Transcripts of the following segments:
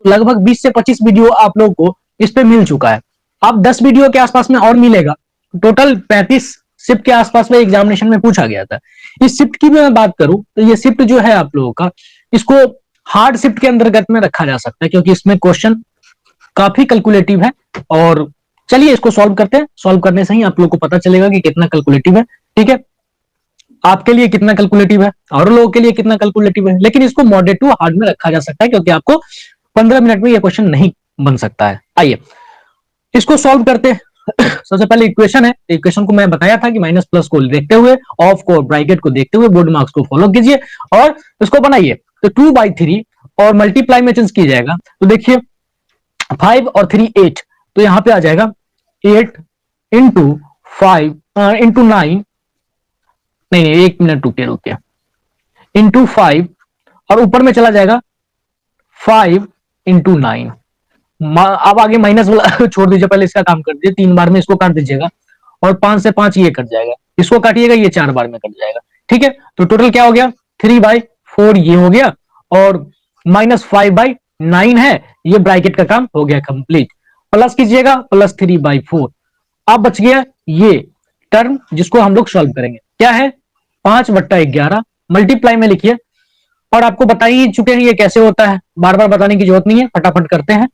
लगभग 20 से 25 वीडियो आप लोगों को इस पे मिल चुका है। अब 10 वीडियो के आसपास में और मिलेगा। टोटल 35 शिफ्ट के आसपास में एग्जामिनेशन में पूछा गया था। इस शिफ्ट की भी मैं बात करूं तो ये शिफ्ट जो है आप लोगों का, इसको हार्ड शिफ्ट के अंतर्गत में रखा जा सकता है, क्योंकि इसमें क्वेश्चन काफी कैलकुलेटिव है। और चलिए इसको सॉल्व करते हैं। सॉल्व करने से ही आप लोग को पता चलेगा कि कितना कैलकुलेटिव है। ठीक है, आपके लिए कितना कैलकुलेटिव है और लोगों के लिए कितना कैलकुलेटिव है। लेकिन इसको मॉडरेट टू हार्ड में रखा जा सकता है, क्योंकि आपको 15 मिनट में यह क्वेश्चन नहीं बन सकता है। आइए इसको सॉल्व करते हैं। सबसे पहले इक्वेशन है। इक्वेशन को मैं बताया था कि माइनस प्लस को देखते हुए, ऑफ को, ब्रैकेट को देखते हुए बोर्ड मार्क्स को फॉलो कीजिए और इसको बनाइए। तो 2/3 और मल्टीप्लाई में चेंज किया जाएगा। तो देखिए 5 और 3 8, तो यहां पे आ जाएगा 8 इंटू 5 इंटू 9, नहीं एक मिनट रुकिए रुकिए, इंटू 5 और ऊपर में चला जाएगा 5 इंटू 9। अब आगे माइनस वाला छोड़ दीजिए, पहले इसका काम कर दीजिए। 3 बार में इसको काट दीजिएगा और 5 से 5 ये कट जाएगा, इसको काटिएगा, ये 4 बार में कट जाएगा। ठीक है, तो टोटल क्या हो गया, 3/4 ये हो गया और -5/9 है। ये ब्रैकेट का काम हो गया कंप्लीट। प्लस कीजिएगा, प्लस 3/4। अब बच गया ये टर्म जिसको हम लोग सॉल्व करेंगे। क्या है, 5/11 मल्टीप्लाई में लिखिए। और आपको बता ही चुके हैं ये कैसे होता है, बार बार बताने की जरूरत नहीं है, फटाफट करते हैं।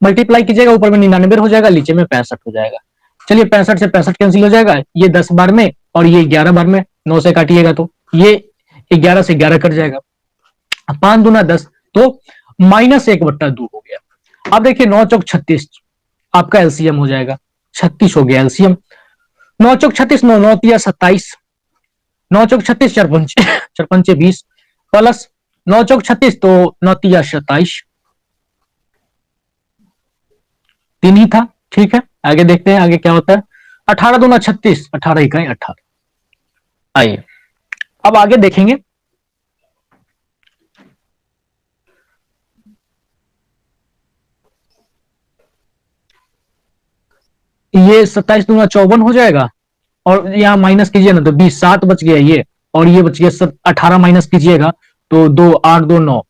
मल्टीप्लाई कीजिएगा, ऊपर में 99 हो जाएगा, नीचे में 65 हो जाएगा। चलिए 65 से 65 कैंसिल हो जाएगा, ये 10 बार में और ये 11 बार में। 9 से काटिएगा तो ये 11 से 11 कट जाएगा। 5 दूना 10, तो -1/2 हो गया। अब देखिए 9 चौक 36 आपका एलसीएम हो जाएगा, 36 हो गया एलसीएम। 9 चौक 36, 9 9 तिया 27, 9 चौक 36, 4 पंचे 20, प्लस 9 चौक 36 तो 9 तिया 27, 3 ही था। ठीक है, आगे देखते हैं आगे क्या होता है। 18 दूना 36, 18 इकाई 18। आइए अब आगे देखेंगे। ये 27 दूना 54 हो जाएगा और यहां माइनस कीजिए ना तो 20, 7 बच गया ये, और ये बच गया 18 माइनस कीजिएगा तो 2 8 2 9,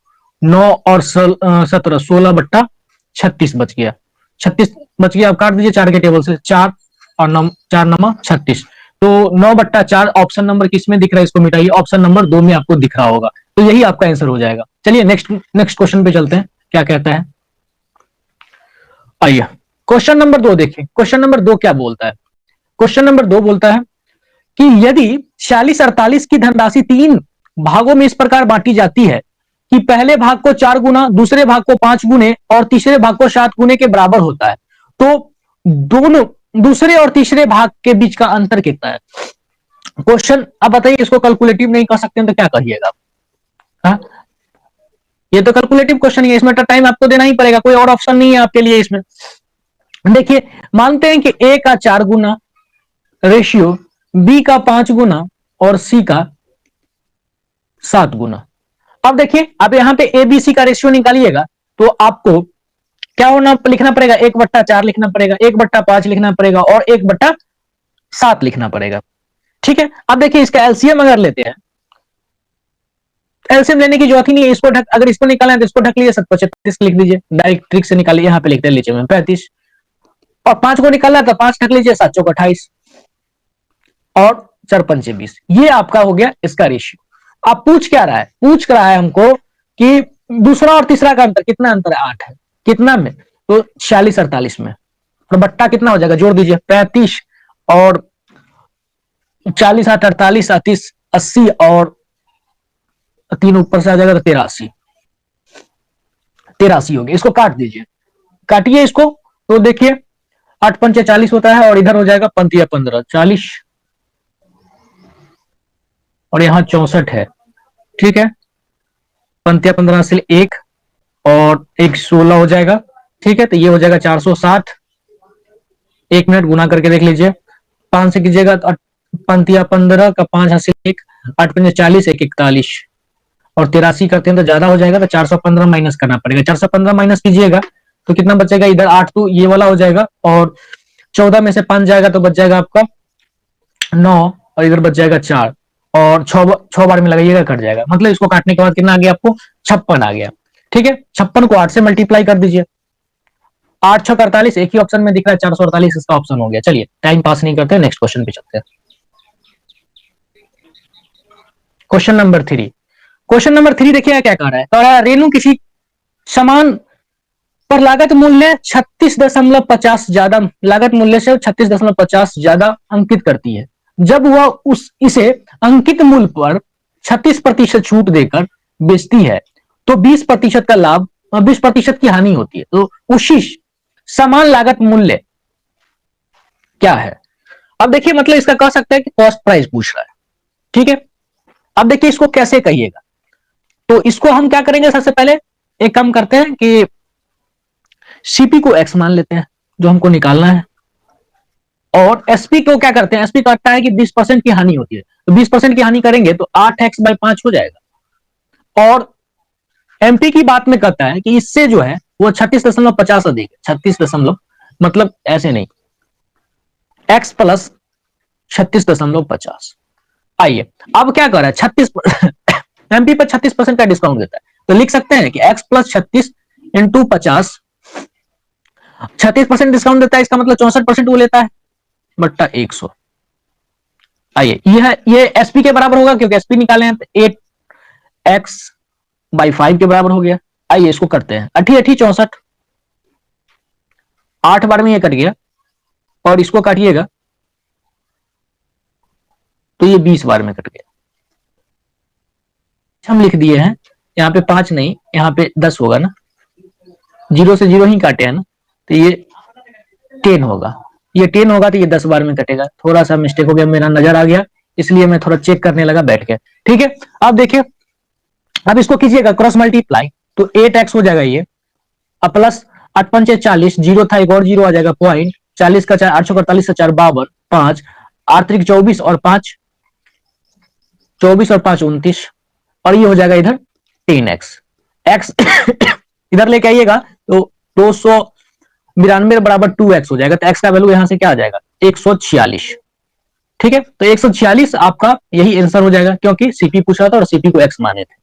9 और 17, 16/36 बच गया। 36 बच गया, आप काट दीजिए 4 के टेबल से, 4 और 9, 4 9 36, तो 9/4 ऑप्शन नंबर किसमें दिख रहा है, इसको मिटाइए, ऑप्शन नंबर 2 में आपको दिख रहा होगा, तो यही आपका आंसर हो जाएगा। चलिए नेक्स्ट क्वेश्चन पे चलते हैं, क्या कहता है। आइए क्वेश्चन नंबर 2 देखिए। क्वेश्चन नंबर 2 क्या बोलता है। क्वेश्चन नंबर 2 बोलता है कि यदि 46/48 की धनराशि 3 भागों में इस प्रकार बांटी जाती है कि पहले भाग को 4 गुना, दूसरे भाग को 5 गुने और तीसरे भाग को 7 गुने के बराबर होता है, तो दोनों दूसरे और तीसरे भाग के बीच का अंतर कितना है। क्वेश्चन अब बताइए, इसको कैलकुलेटिव नहीं कर सकते हैं तो क्या करिएगा। हाँ, ये तो कैलकुलेटिव क्वेश्चन है, इसमें टाइम आपको देना ही पड़ेगा, कोई और ऑप्शन नहीं है आपके लिए इसमें। देखिए मानते हैं कि ए का 4 गुना रेशियो, बी का 5 गुना और सी का 7 गुना। अब देखिए अब यहां पे ए बी सी का रेशियो निकालिएगा तो आपको क्या होना, लिखना पड़ेगा, 1/4 लिखना पड़ेगा, 1/5 लिखना पड़ेगा और 1/7 लिखना पड़ेगा। ठीक है, अब देखिए इसका एलसीएम अगर लेते हैं, एलसीएम लेने की जरूरत ही नहीं है, इसको ढक, अगर इसको निकालना है तो इसको ढक लीजिए, 7/35 लिख दीजिए, डायरेक्ट ट्रिक से निकालिए, यहां पे लिखते हैं नीचे में 35, और 5 को निकालना है तो 5 ढक लीजिए, 7 चौक 28 और 4 पंचे 20। ये आपका हो गया इसका रेशियो। अब पूछ क्या रहा है, पूछ रहा है हमको कि दूसरा और तीसरा का अंतर कितना, अंतर है 8 है, कितना में, तो 46/48 में। तो बट्टा कितना हो जाएगा, जोड़ दीजिए, 35 और 40 8 48 38 80 और 3 ऊपर से आ जाएगा तो 83, 83 हो गया। इसको काट दीजिए, काटिए इसको, तो देखिए 8 पंचे 40 होता है और इधर हो जाएगा 15 15 40 और यहां 64 है। ठीक है, 15 15 से 1 और 1 16 हो जाएगा। ठीक है, तो ये हो जाएगा 460। 1 मिनट गुना करके देख लीजिए, 5 से कीजिएगा तो 15 15 का 5 हासिल 1, 8 पंजे 40, 1 41 और 83 करते हैं तो ज्यादा हो जाएगा, तो 415 माइनस करना पड़ेगा। 415 माइनस कीजिएगा तो कितना बचेगा, इधर 8 तो ये वाला हो जाएगा और 14 में से 5 जाएगा तो बच जाएगा आपका 9 और इधर बच जाएगा 4 और 6 बार में लगाइएगा, कट जाएगा। मतलब इसको काटने के बाद कितना आ गया आपको, 56 आ गया। ठीक है, 56 को 8 से मल्टीप्लाई कर दीजिए, 8 6 48, एक ही ऑप्शन में दिख रहा है 448, इसका ऑप्शन हो गया। चलिए टाइम पास नहीं करते, नेक्स्ट क्वेश्चन पे चलते हैं। क्वेश्चन नंबर 3, क्वेश्चन नंबर 3 देखिए क्या कह रहा है, कह रहा है रेणु किसी समान पर लागत मूल्य 36.50 ज्यादा, लागत मूल्य से 36.50 ज्यादा अंकित करती है। जब वह उस इसे अंकित मूल्य पर 36% छूट देकर बेचती है तो 20% का लाभ और 20% की हानि होती है। तो उसी समान लागत मूल्य क्या है? अब देखिए मतलब इसका कह सकते हैं कि कॉस्ट प्राइस पूछ रहा है, ठीक है। अब देखिए इसको कैसे कहिएगा, तो इसको हम क्या करेंगे, सबसे पहले एक काम करते हैं कि सीपी को एक्स मान लेते हैं जो हमको निकालना है, और एसपी को क्या करते हैं, एसपी कहता है कि 20% की हानि होती है, तो 20% की हानि करेंगे तो 8x/5 हो जाएगा। और एमपी की बात में कहता है कि इससे जो है वो 36.50 अधिक है, 36 मतलब ऐसे नहीं, x प्लस 36.50। आइए अब क्या कर रहा है, 36 एमपी पर 36% का डिस्काउंट देता है, तो लिख सकते हैं कि x प्लस 36 इंटू 50, 36% डिस्काउंट देता है, इसका मतलब 64% वो लेता है बट्टा 100। आइए ये एसपी के बराबर होगा क्योंकि एसपी निकाले हैं, तो 8x/5 के बराबर हो गया। आइए इसको करते हैं, 8 64, 8 बार में ये कट गया, और इसको काटिएगा तो ये 20 बार में कट गया। हम लिख दिए हैं, यहाँ पे 5 नहीं, यहाँ पे 10 होगा ना, 0 से 0 ही काटे हैं ना, तो ये 10 होगा, ये 10 होगा तो ये 10 बार में कटेगा। थोड़ा सा मिस्टेक हो गया, मेरा नजर आ गया, इसलिए मैं थोड़ा चेक करने लगा बैठ के, ठीक है। अब देखिए, अब इसको कीजिएगा क्रॉस मल्टीप्लाई, तो 8x हो जाएगा ये, अब प्लस 8 पंचे 40, 0 था एक और 0 आ जाएगा, पॉइंट 40 का 4, 848 से 4 52, 5 8 त्रिक 24 और 5 24 और 5 29, और ये हो जाएगा इधर 10x, x इधर लेके आइएगा तो 292 बराबर 2x हो जाएगा, तो x का वैल्यू यहां से क्या आ जाएगा 146, ठीक है। तो 146 आपका यही आंसर हो जाएगा, क्योंकि सीपी पूछ रहा था और सीपी को x माने थे।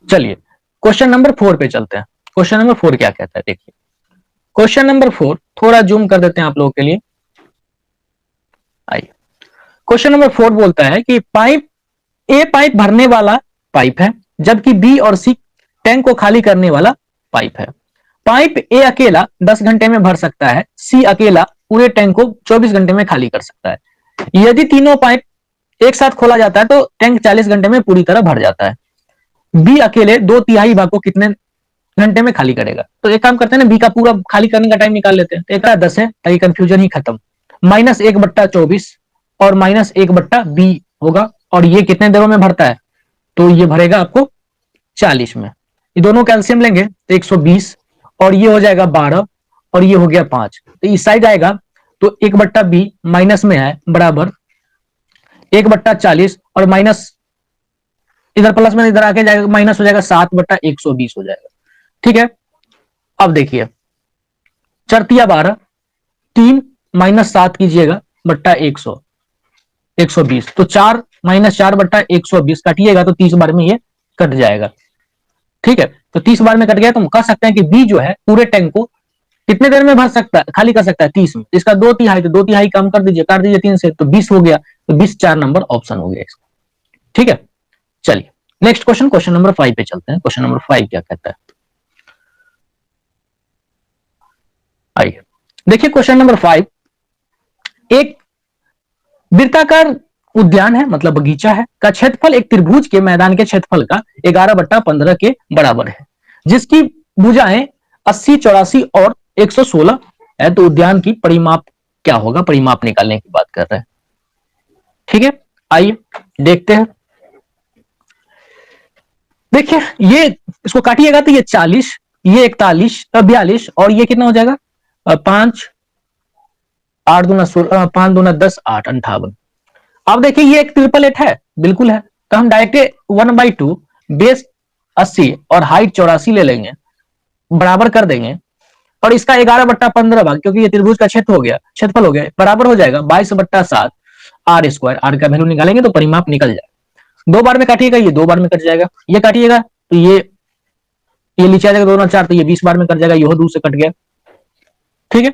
चलिए क्वेश्चन नंबर 4 पे चलते हैं। क्वेश्चन नंबर 4 क्या कहता है, देखिए क्वेश्चन नंबर 4 थोड़ा जूम कर देते हैं आप लोगों के लिए। आइए क्वेश्चन नंबर 4 बोलता है कि पाइप भरने वाला पाइप है, जबकि बी और सी टैंक को खाली करने वाला पाइप है। पाइप ए अकेला 10 घंटे में भर सकता है, सी अकेला पूरे टैंक को 24 घंटे में खाली कर सकता है। यदि तीनों पाइप एक साथ खोला जाता है तो टैंक 40 घंटे में पूरी तरह भर जाता है। बी अकेले 2/3 भाग को कितने घंटे में खाली करेगा? तो एक काम करते हैं ना, बी का पूरा खाली करने का टाइम निकाल लेते हैं, तो एक 10 है ताकि कंफ्यूजन ही खत्म, -1/24 और -1/बी होगा, और ये कितने देरों में भरता है, तो ये भरेगा आपको 40 में। ये दोनों कैल्शियम लेंगे तो 120, और ये हो जाएगा 12, और ये हो गया 5, तो इस साइड आएगा तो 1/बी माइनस में है बराबर 1/40, और माइनस इधर प्लस में इधर आके जाएगा माइनस हो जाएगा 7/120 हो जाएगा, ठीक है। अब देखिए चरतिया 12, 3 - 7 कीजिएगा बट्टा 120, तो 4 - 4/120 काटिएगा तो 30 बार में ये कट जाएगा, ठीक है। तो 30 बार में कट गया, तो हम कह सकते हैं कि बी जो है पूरे टैंक को कितने देर में भर सकता है, खाली कर सकता है 30 में। इसका 2/3, तो 2/3 कम कर दीजिए, काट दीजिए 3 से, तो 20 हो गया, तो 20 4 नंबर ऑप्शन हो गया इसका, ठीक है। चलिए नेक्स्ट क्वेश्चन, क्वेश्चन नंबर 5 पे चलते हैं। क्वेश्चन नंबर 5 क्या कहता है, आइए देखिए क्वेश्चन नंबर 5, एक वृत्ताकार उद्यान है, मतलब बगीचा है, का क्षेत्रफल एक त्रिभुज के मैदान के क्षेत्रफल का 11/15 के बराबर है, जिसकी भुजाएं 80 84 और 116 है। तो उद्यान की परिमाप क्या होगा, परिमाप निकालने की बात कर रहे हैं, ठीक है। आइए देखते हैं, देखिए ये इसको काटिएगा तो ये 40, ये 41 42, और ये कितना हो जाएगा 5 8 दूना 16, 5 दूना 10 8 58। अब देखिए ये एक 888 है, बिल्कुल है, तो हम डायरेक्ट 1/2 बेस 80 और हाइट 84 ले लेंगे, बराबर कर देंगे, और इसका 11/15 भाग, क्योंकि ये त्रिभुज का क्षेत्र हो गया, क्षेत्रफल हो गया, बराबर हो जाएगा 22/7 r²। आर का वैल्यू निकालेंगे तो परिमाप निकल जाएगा। 2 बार में काटिएगा, ये 2 बार में कट जाएगा, ये काटिएगा तो ये ये नीचे आ जाएगा 2 गुना 4 तो ये 20 बार में कट जाएगा, यह 2 से कट गया। ठीक है,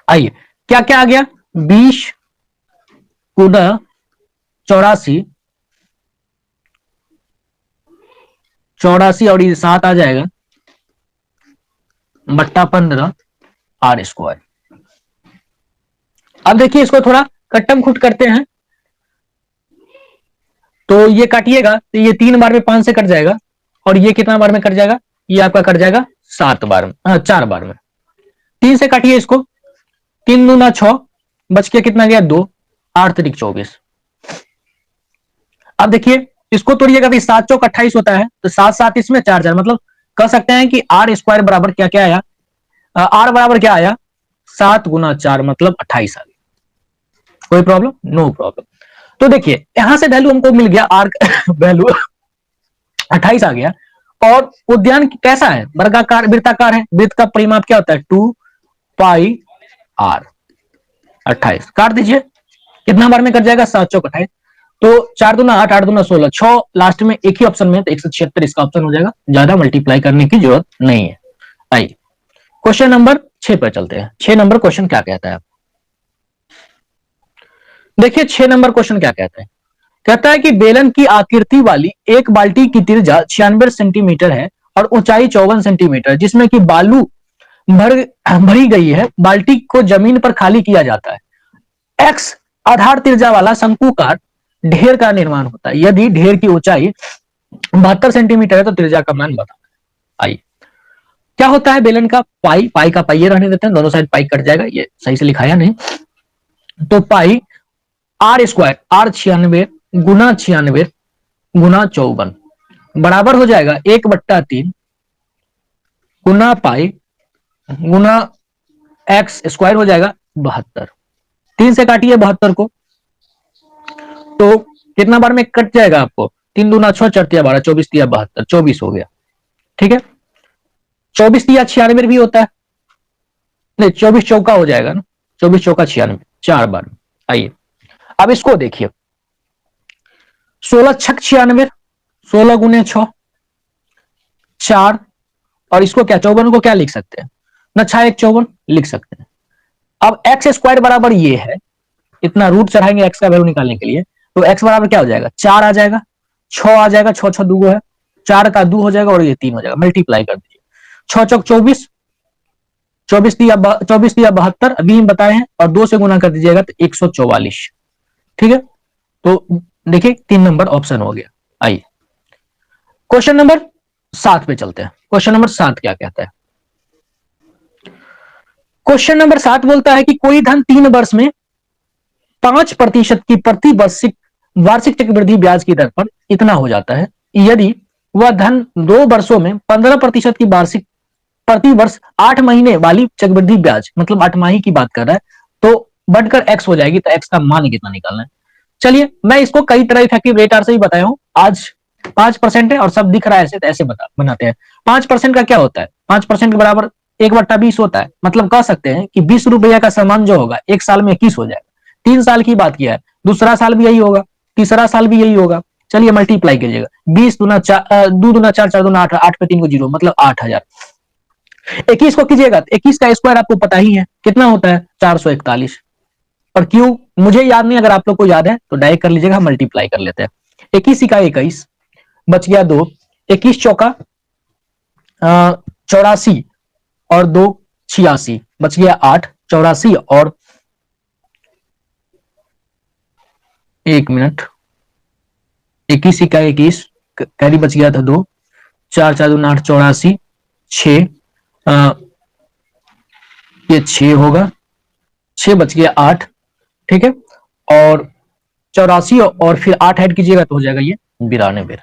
आइए क्या क्या आ गया, 20 गुना 84 और ये 7 आ जाएगा बट्टा 15 आर स्क्वायर। अब देखिए इसको थोड़ा कट्टम खुट करते हैं, तो ये काटिएगा तो ये 3 बार में 5 से कट जाएगा, और ये कितना बार में कट जाएगा, ये आपका कट जाएगा 7 बार में, 4 बार में। 3 से काटिए इसको, 3 दूना 6, बच के कितना गया 2, 8 त्रिक 24। अब देखिए इसको तोड़िएगा तो 7 चौक 28 होता है, तो 7 7 इसमें 4 4, मतलब कह सकते हैं कि आर स्क्वायर बराबर क्या क्या आया, आर बराबर क्या आया 7 गुना 4 मतलब 28 आ गया। कोई प्रॉब्लम, नो प्रॉब्लम। तो देखिए यहां से वैल्यू हमको मिल गया, आर वैल्यू 28 आ गया। और उद्यान कैसा है, वर्गाकार वृत्ताकार है, वृत्त का परिमाप क्या होता है 2 पाई आर। 28 काट दीजिए, कितना बार में कट जाएगा 7 चौक 28, तो 4 दूना 8, 8 दूना 16, 6 लास्ट में एक ही ऑप्शन में, तो 176 इसका ऑप्शन हो जाएगा, ज्यादा मल्टीप्लाई करने की जरूरत नहीं है। आइए क्वेश्चन नंबर 6 पर चलते हैं। 6 नंबर क्वेश्चन क्या कहता है, देखिए 6 नंबर क्वेश्चन क्या कहता है, कहता है कि बेलन की आकृति वाली एक बाल्टी की त्रिज्या 96 सेंटीमीटर है और ऊंचाई 54 सेंटीमीटर, जिसमें कि बालू भरी गई है। बाल्टी को जमीन पर खाली किया जाता है। एक्स आधार त्रिज्या वाला शंकुकार ढेर का निर्माण होता है। यदि ढेर की ऊंचाई 72 सेंटीमीटर है तो त्रिज्या का मान बताना। आइए क्या होता है बेलन का पाई, पाई का पाई रहने देते हैं, दोनों साइड पाई कट जाएगा, ये सही से लिखाया नहीं, तो पाई आर स्क्वायर, आर 96 गुना 96 गुना 54 बराबर हो जाएगा 1/3 गुना पाई गुना एक्स स्क्वायर हो जाएगा 72। 3 से काटिए 72 को, तो कितना बार में कट जाएगा आपको, 3 दूना 6 4 तिया 12, 24 तिया 72, 24 हो गया। ठीक है, 24 तिया 96 भी होता है, नहीं 24 चौका हो जाएगा ना, 24 चौका 96, 4 बार में। आइए अब इसको देखिए, 16 छक 96, 16 गुने 6 4, और इसको क्या 54 को क्या लिख सकते हैं ना, 6 1 54 लिख सकते हैं। अब एक्स स्क्वायर बराबर ये है, इतना रूट चढ़ाएंगे एक्स का वैल्यू निकालने के लिए, तो एक्स बराबर क्या हो जाएगा 4 आ जाएगा, 6 आ जाएगा, 6 6 2 है, 4 का 2 हो जाएगा और ये 3 हो जाएगा, मल्टीप्लाई कर दीजिए, 6 चौक 24, 24 दिया 72 अभी हम बताए हैं, और 2 से गुना कर दीजिएगा तो 144। ठीक है, तो देखिए 3 नंबर ऑप्शन हो गया। आइए क्वेश्चन नंबर 7 पे चलते हैं। क्वेश्चन नंबर 7 क्या कहता है, क्वेश्चन नंबर 7 बोलता है कि कोई धन 3 वर्ष में 5% की प्रति वार्षिक चक्रवृद्धि ब्याज की दर पर इतना हो जाता है। यदि वह धन 2 वर्षों में 15% की वार्षिक प्रति वर्ष 8 महीने वाली चक्रवृद्धि ब्याज, मतलब 8 माही की बात कर रहा है, तो बढ़कर एक्स हो जाएगी, तो एक्स का मान कितना निकालना है। चलिए मैं इसको कई तरह इफेक्टिव रेट आर से ही बताया हूं, आज 5% है और सब दिख रहा है ऐसे, तो ऐसे बनाते हैं। 5% का क्या होता है, 5% के बराबर 1/20 होता है, मतलब कह सकते हैं कि 20 रुपया का सामान जो होगा 1 साल में 21 हो जाएगा। 3 साल की बात किया है, दूसरा साल भी यही होगा, तीसरा साल भी यही होगा। चलिए मल्टीप्लाई कीजिएगा, 20 दूना 4, 2 दूना 4, 4 दूना 8, 8 पे 3 को 0, मतलब 8000। 21 को कीजिएगा, 21 का स्क्वायर आपको पता ही है कितना होता है 441। और क्यों मुझे याद नहीं, अगर आप लोग को याद है तो डायरेक्ट कर लीजिएगा, मल्टीप्लाई कर लेते हैं। 21 का 21 बच गया 2, 21 चौका 84 और 2 86 बच गया 8, 84 और 1 मिनट, 21 का 21 कैरी बच गया था 2, 4 4 2 8, 84 6, ये 6 होगा, 6 बच गया 8। ठीक है, और 84 और फिर 8 ऐड कीजिएगा तो हो जाएगा ये 92।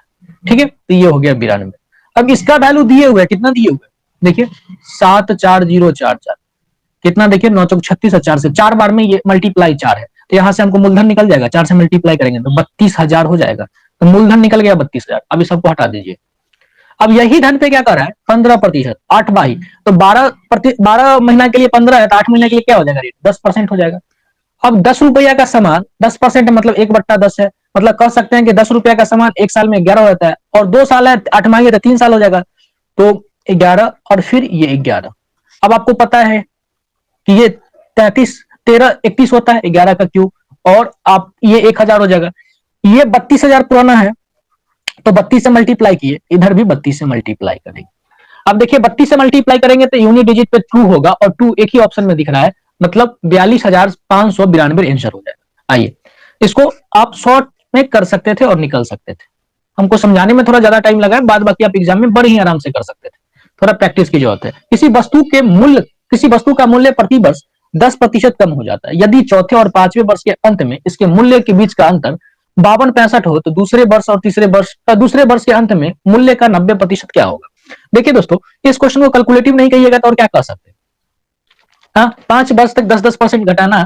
ठीक है, तो ये हो गया 92। अब इसका वैल्यू दिए हुए, कितना दिए हुए देखिए 74044, कितना देखिए 9 चौक 36 और 4 से 4 बार में ये मल्टीप्लाई 4 है, तो यहां से हमको मूलधन निकल जाएगा, 4 से मल्टीप्लाई करेंगे तो 32000 हो जाएगा, तो मूलधन निकल गया 32000। अब इस सबको हटा दीजिए। अब यही धन पे क्या कर रहा है 15%, 8 बाई, तो 12 महीना के लिए 15 है, तो 8 महीने के लिए क्या हो जाएगा रेट 10% हो जाएगा। अब 10 रुपया का सामान 10% मतलब 1/10 है, मतलब कह सकते हैं कि 10 रुपया का सामान 1 साल में 11 हो जाता है, और 2 साल है 8 माही है तो 3 साल हो जाएगा, तो 11 और फिर ये 11। अब आपको पता है कि ये 33 13 31 होता है 11 का क्यूब, और आप ये 1000 हो जाएगा। ये 32,000 पुराना है, तो 32 से मल्टीप्लाई किए, इधर भी 32 से मल्टीप्लाई करेंगे। अब देखिए 32 से मल्टीप्लाई करेंगे तो यूनिट डिजिट पे 2 होगा, और 2 एक ही ऑप्शन में दिख रहा है, मतलब 42,592 आंसर हो जाएगा। आइए इसको आप शॉर्ट में कर सकते थे और निकल सकते थे, हमको समझाने में थोड़ा ज्यादा टाइम लगा है, बाद बाकी आप एग्जाम में बड़े ही आराम से कर सकते थे, थोड़ा प्रैक्टिस की जरूरत है। किसी वस्तु का मूल्य प्रति वर्ष 10% कम हो जाता है। यदि चौथे और पांचवें वर्ष के अंत में इसके मूल्य के बीच का अंतर 52-65 हो, तो दूसरे वर्ष के अंत में मूल्य का 90% क्या होगा? देखिए दोस्तों, इस क्वेश्चन को कैलकुलेटिव नहीं कहिएगा तो और क्या कर सकते हैं? हाँ, 5 वर्ष तक 10-10% घटाना।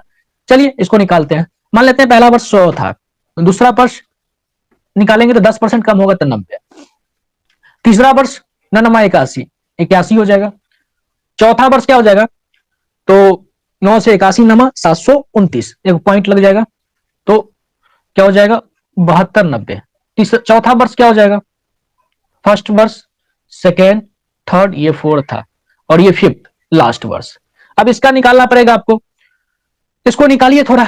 चलिए इसको निकालते हैं। मान लेते हैं पहला वर्ष 100 था, दूसरा वर्ष निकालेंगे तो 10% कम होगा तो 90। तीसरा वर्ष 9 81 81 हो जाएगा। चौथा वर्ष क्या हो जाएगा? तो 9 से 81 नमा 729, एक पॉइंट लग जाएगा, तो क्या हो जाएगा? 72 90। चौथा वर्ष क्या हो जाएगा? फर्स्ट वर्ष, सेकेंड, थर्ड, ये फोर्थ था, और ये फिफ्थ लास्ट वर्ष। अब इसका निकालना पड़ेगा आपको, इसको निकालिए थोड़ा।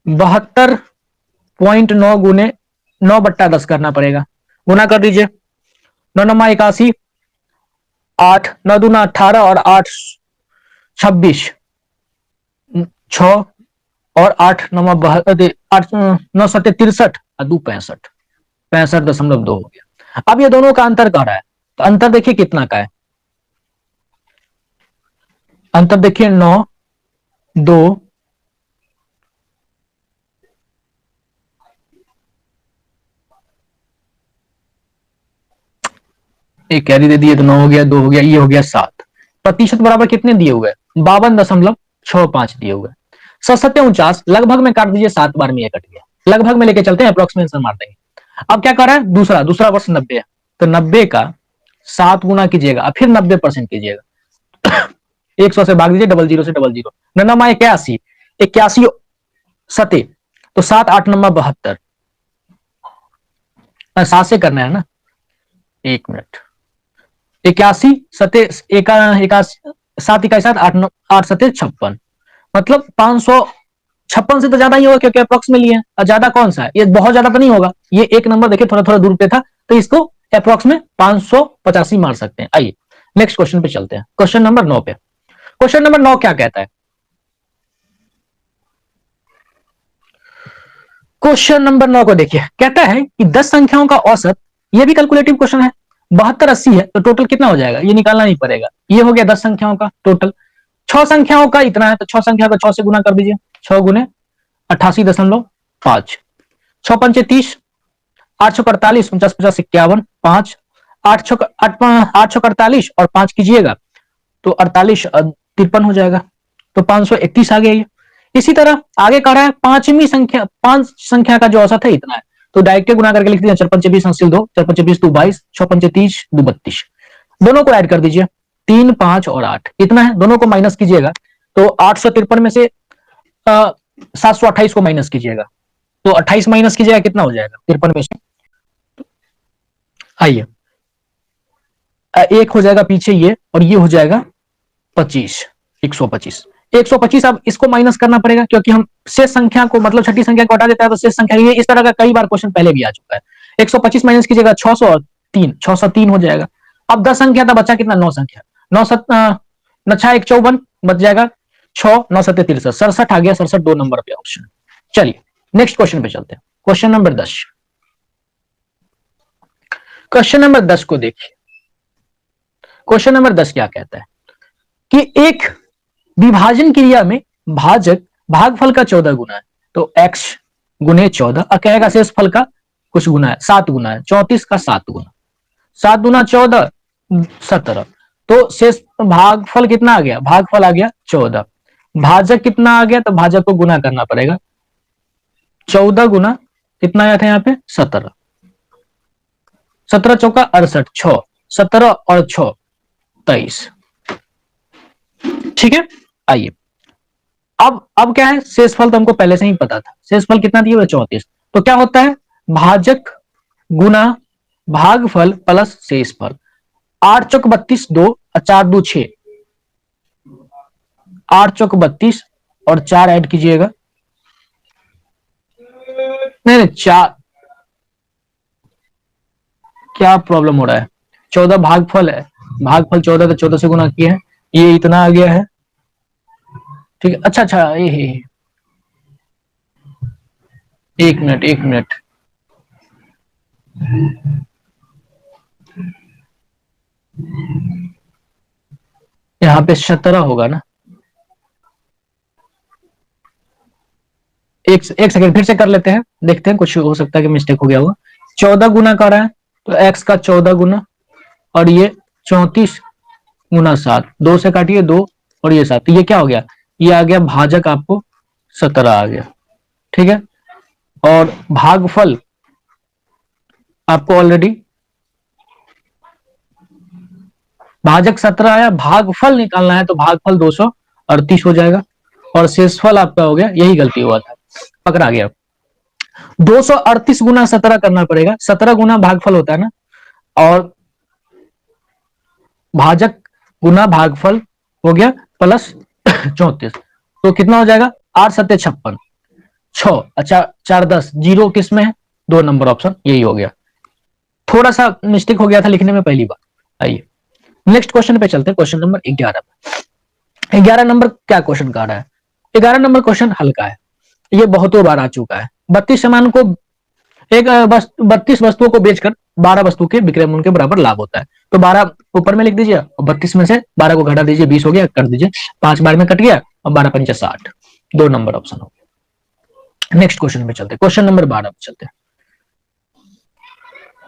72.9 गुने 9/10 करना पड़ेगा, गुना कर दीजिए। 9 नमा 81, 8 9 दूना 18 और 8 26, 6 और 8 नमा 8 9 7 63 और 2 65, 65.2 हो गया। अब ये दोनों का अंतर कह रहा है, तो अंतर देखिए कितना का है। अंतर देखिए 9 2 एक कैरी दे दिए तो 9 हो गया, 2 हो गया, ये हो गया 7। प्रतिशत बराबर कितने दिए हुए? 52.65 दिए हुए। 7-7-49 लगभग में काट दीजिए, 7 बार में ये कट गया, लगभग में लेके चलते हैं, अप्रोक्सीमेशन मार देंगे। अब क्या कर रहा है? दूसरा वर्ष 90 है, तो 90 का 7 गुना कीजिएगा, फिर 90% कीजिएगा। 100 से भाग दीजिए, 00 से 00, 9 81 81 सते, तो 7 8 9 72, 7 से करना है ना, 1 मिनट। 81 सते 7 इकाई 7 8 8 सते 56, मतलब 556 से तो ज्यादा ही होगा, क्योंकि अप्रोक्सीमेटली है। और ज्यादा कौन सा है? ये बहुत ज्यादा तो नहीं होगा, ये एक नंबर देखिए थोड़ा थोड़ा दूर पे था, तो इसको अप्रोक्स में 585 मार सकते हैं। आइए नेक्स्ट क्वेश्चन पे चलते हैं, क्वेश्चन नंबर 9 पे। क्वेश्चन नंबर 9 क्या कहता है? क्वेश्चन नंबर 9 को देखिए, कहता है कि 10 संख्याओं का औसत, ये भी कैलकुलेटिव क्वेश्चन है, 72-80 है, तो टोटल कितना हो जाएगा? ये निकालना नहीं पड़ेगा। ये हो गया 10 संख्याओं का टोटल। 6 संख्याओं का इतना है, तो 6 संख्या का 6 से गुना कर दीजिए, 6 गुने 88.5, 6 पंचे 30, 8 छक 48, 49 50 51, 5 8 छक 48 और 5 कीजिएगा तो 48 53 हो जाएगा, तो 531 आ गया ये। इसी तरह आगे कह रहा है 5 संख्या का जो औसत है इतना है, तो डायरेक्ट गुना करके लिख दिया, 4 पंचे 20 हासिल 2, 4 पंचे 20 2 22, 6 पंचे 30 2 32, दोनों को ऐड कर दीजिए, 3 5 और 8 इतना है, दोनों को माइनस कीजिएगा, तो 853 में से 728 को माइनस कीजिएगा, तो 28 माइनस कीजिएगा, कितना हो जाएगा? 53 में से आइए एक हो जाएगा पीछे ये, और ये हो जाएगा 25, 125 125। अब इसको माइनस करना पड़ेगा, क्योंकि हम शेष संख्या को, मतलब छठी संख्या को हटा देता है तो शेष संख्या, ये इस तरह का कई बार क्वेश्चन पहले भी आ चुका है। 125 माइनस कीजिएगा 603 हो जाएगा। अब 10 संख्या था, बचा कितना? 9 संख्या, 9 6 1 54 बच जाएगा, 6 9 7 63, 67 आ गया, 67 2 नंबर पे ऑप्शन। चलिए नेक्स्ट क्वेश्चन पे चलते हैं, क्वेश्चन नंबर 10। क्वेश्चन नंबर 10 को देखिए, क्वेश्चन नंबर 10 क्या कहता है कि एक विभाजन क्रिया में भाजक भागफल का 14 गुना है, तो x गुने 14, और कहेगा शेष फल का कुछ गुना है, 7 गुना है, 34 का 7 गुना, 7 गुना 14 17, तो शेष भागफल कितना आ गया? भागफल आ गया 14। भाजक कितना आ गया? तो भाजक को गुना करना पड़ेगा, 14 गुना कितना आया था यहाँ पे? 17, 17 चौका 68, 6 17 और 6 23, ठीक है। आइए अब क्या है? शेषफल तो हमको पहले से ही पता था, शेषफल कितना दिया हुआ? 34, तो क्या होता है? भाजक गुना भागफल प्लस शेषफल, 8 चौक 32, 2 और 4 2 6, 8 चौक 32 और 4 ऐड कीजिएगा, नहीं 4, क्या प्रॉब्लम हो रहा है, 14 भागफल है, भागफल 14 तो 14 से गुना किए हैं, ये इतना आ गया है, ठीक है। अच्छा अच्छा, ये एक मिनट एक मिनट, यहाँ पे 17 होगा ना, एक सेकंड फिर से कर लेते हैं, देखते हैं, कुछ हो सकता है कि मिस्टेक हो गया होगा। 14 गुना कर रहा है तो x का 14 गुना, और ये 34 गुना 7, 2 से काटिए 2 और ये 7, तो ये क्या हो गया, ये आ गया भाजक आपको 17 आ गया, ठीक है। और भागफल आपको ऑलरेडी भाजक 17 आया, भागफल निकालना है तो भागफल 238 हो जाएगा, और शेषफल आपका हो गया, यही गलती हुआ था, पकड़ा गया। 238 गुना 17 करना पड़ेगा, 17 गुना भागफल होता है ना, और भाजक गुना भागफल हो गया प्लस 34, तो कितना हो जाएगा, 8 7 56, 6, अच्छा 4 10, जीरो किस में है, 2 नंबर ऑप्शन, यही हो गया। थोड़ा सा मिस्टेक हो गया था लिखने में पहली बार। आइए नेक्स्ट क्वेश्चन पे चलते हैं, क्वेश्चन नंबर 11 पे। 11 नंबर क्या क्वेश्चन कह रहा है, 11 नंबर क्वेश्चन हल्का है, ये बहुतों बार आ चुका है। 32 सामान को 32 वस्तुओं को बेचकर 12 वस्तु के विक्रय मूल्य के बराबर लाभ होता है, तो 12 ऊपर में लिख दीजिए और 32 में से 12 को घटा दीजिए, 20 हो गया, कर दीजिए, 5 बार में कट गया और 12 पंचे 60, 2 नंबर ऑप्शन हो गया। नेक्स्ट क्वेश्चन पे चलते हैं, क्वेश्चन नंबर 12 पे चलते हैं।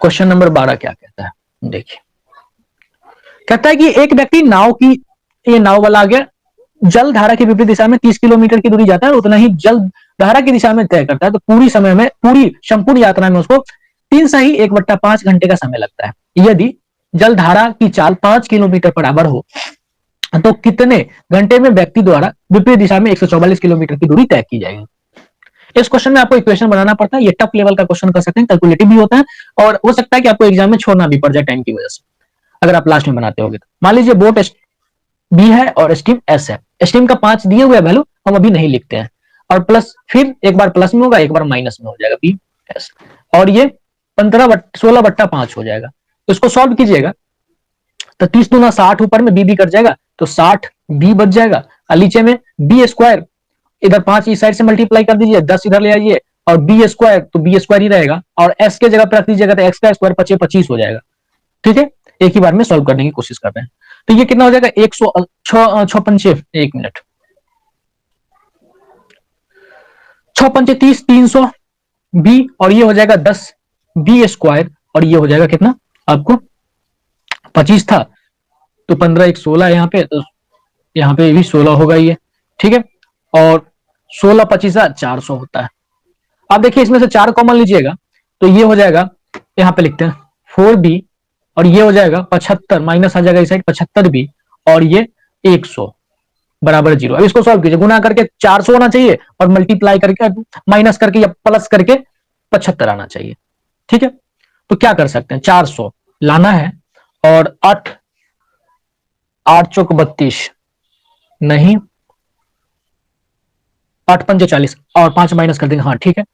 क्वेश्चन नंबर 12 क्या कहता है, देखिए, कहता है कि एक व्यक्ति नाव की, ये नाव वाला आ गया, जल धारा की विपरीत दिशा में 30 किलोमीटर की दूरी जाता है, उतना ही जल धारा की दिशा में तय करता है, तो पूरी समय में, पूरी संपूर्ण यात्रा में उसको 3 से ही 1/5 घंटे का समय लगता है। यदि जल धारा की चाल 5 किलोमीटर बराबर हो तो कितने घंटे में व्यक्ति द्वारा विपरीत दिशा में 144 किलोमीटर की दूरी तय की जाएगी। इस क्वेश्चन में आपको इक्वेशन बनाना पड़ता है, ये टफ लेवल का क्वेश्चन कर सकते हैं, कैलकुलेटिव भी होता है, और हो सकता है कि आपको एग्जाम में छोड़ना भी पड़ जाए टाइम की वजह से, अगर आप लास्ट में बनाते होगे तो। मान लीजिए बोट बी है और स्टीम एस है, स्टीम का 5 दिए हुए वैल्यू हम अभी नहीं लिखते हैं, और प्लस फिर एक बार प्लस में होगा, एक बार माइनस में हो जाएगा बी एस, और ये 16/5 हो जाएगा, तो इसको सॉल्व कीजिएगा तो 30 दूना 60, ऊपर में बी कट जाएगा तो 60 बी बच जाएगा, और नीचे में बी स्क्वायर, इधर 5 इस साइड से मल्टीप्लाई कर दीजिए, 10 इधर ले आइए, और बी स्क्वायर तो बी स्क्वायर ही रहेगा, और एस के जगह पर रख दीजिएगा तो एक्स का स्क्वायर 25 हो जाएगा, ठीक है। एक ही बार में सॉल्व करने की कोशिश कर रहे हैं, तो ये कितना हो जाएगा, 106 पंचे, एक मिनट, 6 पंचे 30, 300 बी, और ये हो जाएगा 10 बी स्क्वायर, और ये हो जाएगा कितना आपको 25 था, तो 15 1 16 यहाँ पे, तो यहाँ पे भी 16 होगा ये, ठीक है, और 16 25 400 होता है। अब देखिए इसमें से 4 कॉमन लीजिएगा तो ये हो जाएगा, यहाँ पे लिखते हैं 4b, और ये हो जाएगा 75, माइनस आ जाएगा इस साइड 75b, और ये 100 बराबर 0। अब इसको सॉल्व कीजिए, गुना करके 400 होना चाहिए और मल्टीप्लाई करके माइनस करके या प्लस करके 75 आना चाहिए, ठीक है। तो क्या कर सकते हैं, 400 लाना है, और 8 चौक 32 नहीं, 8 पंजे 40 और 5 माइनस कर देंगे, हाँ ठीक है।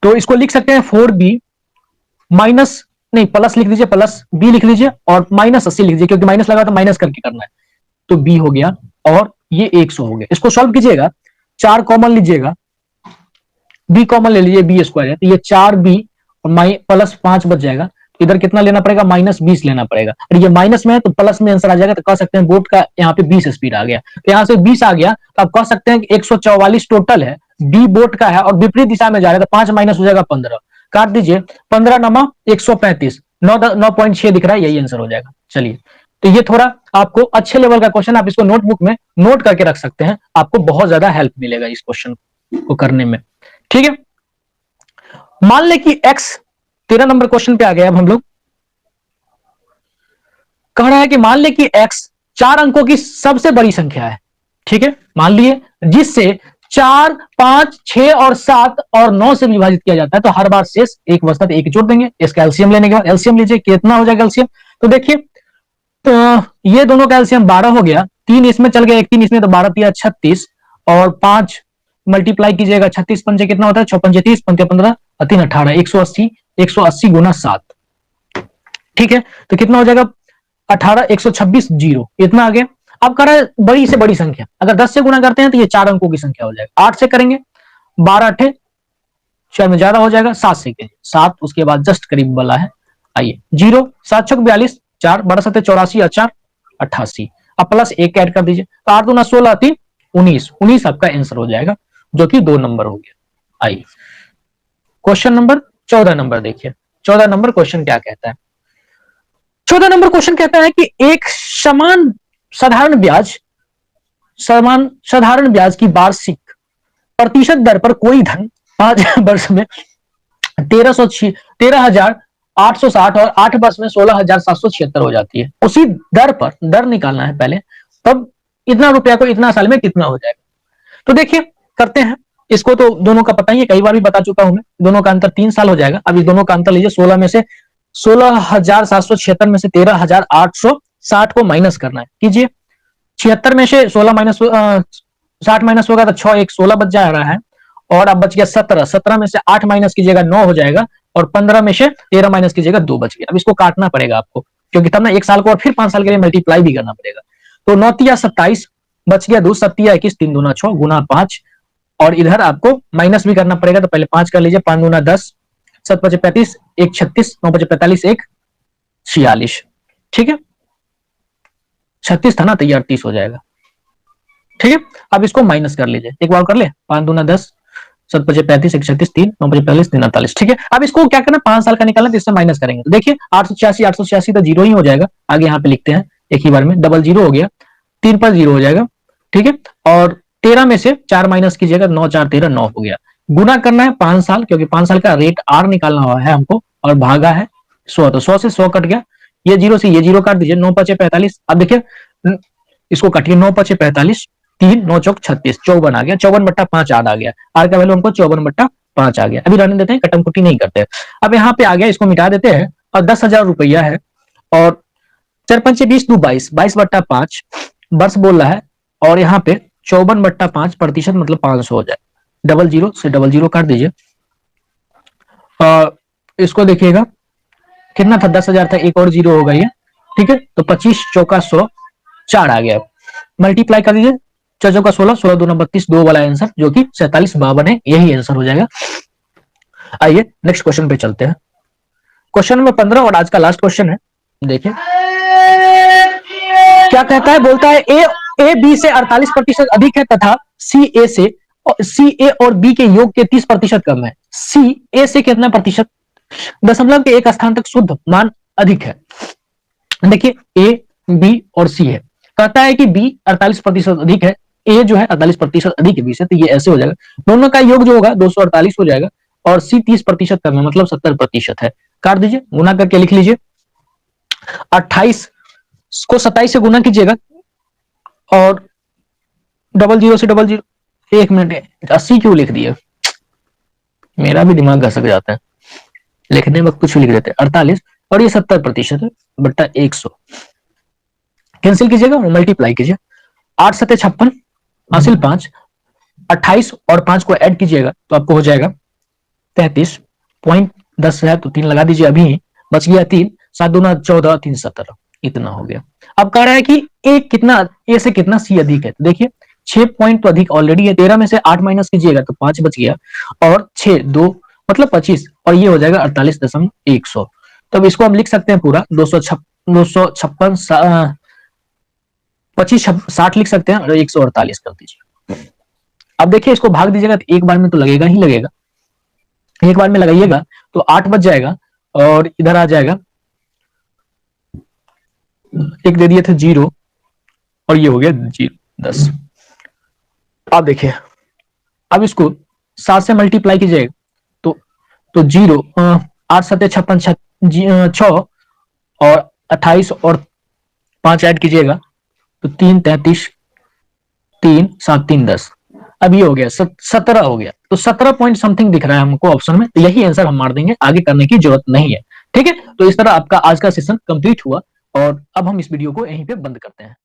तो इसको लिख सकते हैं 4b माइनस, नहीं प्लस लिख दीजिए, प्लस बी लिख लीजिए, और माइनस 80 लिख दीजिए, क्योंकि माइनस लगा तो माइनस करके करना है, तो बी हो गया, और ये 100 हो गया। इसको सॉल्व कीजिएगा, 4 कॉमन लीजिएगा, बी कॉमन ले लीजिए, बी स्क्वायर है, तो ये 4b और प्लस 5 बच जाएगा, तो इधर कितना लेना पड़ेगा, -20 लेना पड़ेगा, और ये माइनस में है तो प्लस में आंसर आ जाएगा, तो कह सकते हैं बोट का यहाँ पे 20 स्पीड आ गया, तो यहाँ से 20 आ गया, तो आप कह सकते हैं कि 144 टोटल है, बी बोट का है और विपरीत दिशा में जा रहा है, तो 5 माइनस हो जाएगा 15, काट दीजिए, 15 नमा 135, 9.6 दिख रहा है, यही आंसर हो जाएगा। चलिए, तो ये थोड़ा आपको अच्छे लेवल का क्वेश्चन, आप इसको नोटबुक में नोट करके रख सकते हैं, आपको बहुत ज्यादा हेल्प मिलेगा इस क्वेश्चन को करने में, ठीक है। मान ले कि x, 13 नंबर क्वेश्चन पे आ गया, अब हम लोग कह रहा है कि मान ले कि x 4 अंकों की सबसे बड़ी संख्या है, ठीक है, मान लिए, जिससे 4 5 6 और 7 और 9 से विभाजित किया जाता है, तो हर बार शेष एक बचता है, एक जोड़ देंगे, इसका एलसीएम लेने के बाद, एलसीएम लीजिए, कितना हो जाएगा एलसीएम, तो देखिए तो ये दोनों का एलसीएम 12 हो गया, 3 इसमें चल गया, एक 3 इसमें, तो 12 तिया 36 और 5 मल्टीप्लाई कीजिएगा, 36 पंचे कितना होता है, 6 पंचे 30, 5 15 और 3 18, 180, 180 गुना 7, ठीक है। तो कितना हो जाएगा 18, 126 जीरो, इतना आ गया। अब कह रहा है बड़ी से बड़ी संख्या, अगर 10 से गुना करते हैं तो ये 4 अंकों की संख्या हो जाएगा। 8 से करेंगे, 12 अठे 4 में ज्यादा हो जाएगा, 7 से कीजिए, 7 उसके बाद जस्ट करीब वाला है, आइए 0, 7 छक 42, 4 12 7 84 और 4 88, अब प्लस 1 ऐड कर दीजिए, तो 8 दूना 16 3 19, 19 आपका आंसर हो जाएगा, जो कि 2 नंबर हो गया। आइए क्वेश्चन नंबर 14 नंबर देखिए, 14 नंबर क्वेश्चन क्या कहता है। 14 नंबर क्वेश्चन कहता है कि एक साधारण ब्याज की वार्षिक प्रतिशत दर पर कोई धन 5 वर्ष में 13,860 और 8 वर्ष में 16,776 हो जाती है। उसी दर पर दर निकालना है पहले, तब इतना रुपया को इतना साल में कितना हो जाएगा। तो देखिए करते हैं, इसको तो दोनों का पता ही है, कई बार भी बता चुका हूं मैं। दोनों का अंतर 3 साल हो जाएगा। अब इस दोनों का अंतर लीजिए, 16 में से 16,776 में से 13,860 को माइनस करना है, कीजिए। 76 में से 16 माइनस 60 माइनस होगा तो 6 1 16 बच जा रहा है, और अब बच गया 17, 17 में से 8 माइनस कीजिएगा 9 हो जाएगा, और 15 में से 13 माइनस कीजिएगा 2 बच गया। अब इसको काटना पड़ेगा आपको, क्योंकि तब ना 1 साल को और फिर 5 साल के लिए मल्टीप्लाई भी करना पड़ेगा। तो 9 तिया 27 बच गया 2, 7 तिया 21, 3 दूना 6 गुना 5, और इधर आपको माइनस भी करना पड़ेगा, तो पहले 5 कर लीजिए, 5 दूना 10, 7 पचे 35, 1 36, 9 पचे 45, 1 46, ठीक है। 36 था ना, तो ये 38 हो जाएगा, ठीक है। अब इसको माइनस कर लीजिए, एक बार कर ले, 5 दूना 10, 7 पचे 35, 1 36, 3 9 पचे 45, 3 48, ठीक है। अब इसको क्या करना, 5 साल का निकालना, तो इससे माइनस करेंगे। तो देखिए 886 तो जीरो ही हो जाएगा, आगे यहाँ पे लिखते हैं एक ही बार में, डबल जीरो हो गया, 3 पर जीरो हो जाएगा, ठीक है। और 13 में से 4 माइनस कीजिएगा, 9 4 13 9 हो गया। गुना करना है 5 साल, क्योंकि 5 साल का रेट आर निकालना हुआ है हमको, और भागा है 100, तो 100 से 100 कट गया, ये जीरो से ये जीरो काट दीजिए, 9 पचे 45। अब देखिए इसको काटिए, 9 पचे 45, 3 9 चौक 36, 54 आ गया, 54/5 आर आ गया, आर का वैल्यू हमको 54/5 आ गया। अभी रहने देते हैं, कटम कुटी नहीं करते। अब यहाँ पे आ गया, इसको मिटा देते हैं, और 10,000 रुपया है, और 4 पंचे 20 2 22, 22/5 वर्ष बोल रहा है, और यहाँ पे 54/5 प्रतिशत मतलब 500 हो जाए, डबल जीरो से डबल जीरो काट दीजिए। इसको देखिएगा कितना था, 10,000 था, एक और जीरो हो गई है, ठीक है। तो 25 चौका 100, 4 आ गया, मल्टीप्लाई कर दीजिए, 4 चौका 16, 16 दूना 32, 2 वाला आंसर, जो कि 47 52 है, यही आंसर हो जाएगा। आइए नेक्स्ट क्वेश्चन पे चलते हैं, क्वेश्चन नंबर 15 और आज का लास्ट क्वेश्चन है। देखिए क्या कहता है, बोलता है ए बी से 48% अधिक है, तथा सी ए और बी के योग के 30% कम है। सी ए से कितना प्रतिशत, दशमलव के एक स्थान तक शुद्ध मान अधिक है। देखिए ए बी और सी है, कहता है कि बी 48% अधिक है, ए जो है 48% अधिक है बी से, तो ये ऐसे हो जाएगा, दोनों का योग जो होगा 248 हो जाएगा, और सी 30% कम है, मतलब 70% है। काट दीजिए, गुना करके लिख लीजिए, 28 को 27 से गुना कीजिएगा, और डबल जीरो से डबल जीरो, 1 मिनट, 80 क्यों लिख दिए, मेरा भी दिमाग घसक जाता है, लिखने वक्त कुछ भी लिख देते हैं। 48 और ये 70% है, बट्टा 100, कैंसिल कीजिएगा और मल्टीप्लाई कीजिए, 8 7 56, हासिल 5, 28 और 5 को ऐड कीजिएगा तो आपको हो जाएगा 33.10 है, तो 3 लगा दीजिए, अभी बच गया 3, 7 दूना 14, 3 17, इतना हो गया। अब कह रहा है कि ए कितना, ए से कितना सी अधिक है, तो देखिए 6 पॉइंट तो अधिक ऑलरेडी है, 13 में से 8 माइनस कीजिएगा तो 5 बच गया, और 6 2 मतलब 25, और ये हो जाएगा 48.100। तो अब इसको हम लिख सकते हैं पूरा 256 25 60 लिख सकते हैं, और 148 कर दीजिए। अब देखिए इसको भाग दीजिएगा तो एक बार में तो लगेगा ही लगेगा, एक बार में लगाइएगा तो 8 बच जाएगा, और इधर आ जाएगा, एक दे दिए थे 0, और ये हो गया 0 10। अब देखिए, अब इसको 7 से मल्टीप्लाई कीजिएगा तो 0 8 7 56 6, और 28 और 5 ऐड कीजिएगा तो 3 33, 3 7 3 10, अब ये हो गया 17 हो गया, तो 17 पॉइंट समथिंग दिख रहा है हमको ऑप्शन में, तो यही आंसर हम मार देंगे, आगे करने की जरूरत नहीं है, ठीक है। तो इस तरह आपका आज का सेशन कंप्लीट हुआ, और अब हम इस वीडियो को यहीं पे बंद करते हैं।